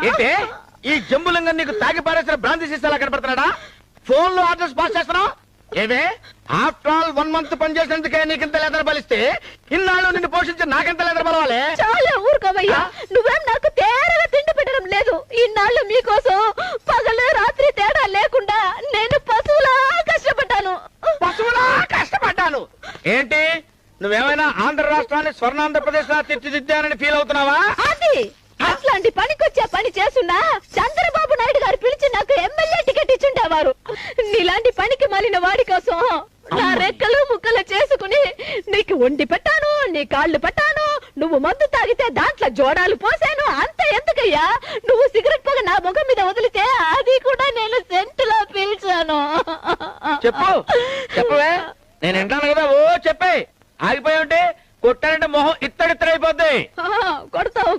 ఏంటే ఈ జంబులింగం నీకు తాగి పారేసిన బ్రాంతి సీసాలా కనపడుతున్నాడా? ఫోన్ లో ఆర్డర్స్ పాస్ చేస్తున్నావు ఏమే? ఆఫ్టర్ ఆల్ 1 month పనిచేసినందుకే నీకింత లేదని బలిస్తే ఇన్నాళ్ళు నిన్ను పోషించి నాకెంత లేదని బలవాలి? చాలా ఊరుకోవయ్యా, నువ్వేం నాకు తేరగా తిండి పెట్టడం లేదు. ఇన్నాళ్ళు మీకోసం పగలు రాత్రి తేడా లేకుండా నేను పశువులా కష్టపడ్డాను. పశువులా కష్టపడ్డాను ఏంటి? నువ్వేమైనా ఆంధ్ర రాష్ట్రాన్ని స్వర్ణాంధ్రప్రదేశ్ లా తీర్చిదిద్దానని ఫీల్ అవుతున్నావా? అది అట్లాంటి పనికొచ్చే పని చేస్తున్నా చంద్రబాబు నాయుడు గారు పిలిచి నాకు ఎమ్మెల్యే టికెట్ ఇచ్చుండేవారు. నీలాంటి పనికి మాలిన వాడి కోసం నా రెక్కలు ముక్కలు చేసుకుని నీకు వండి పెట్టాను, నీ కాళ్ళు పట్టాను. నువ్వు మందు తాగితే దాంట్లో జోడాలు పోసాను. అంత ఎందుకయ్యా? నువ్వు సిగరెట్ పొగ నా ముఖం మీద వదిలితే అది కూడా నేను సెంటులో పీల్చాను. చెప్పు చెప్పవే, నేను వింటాను కదా. ఓ చెప్పే, ఆగిపోయి ఉంటే కొట్టానంటే మొహం ఇత్తడిత్తరైపోద్ది. కొడతావు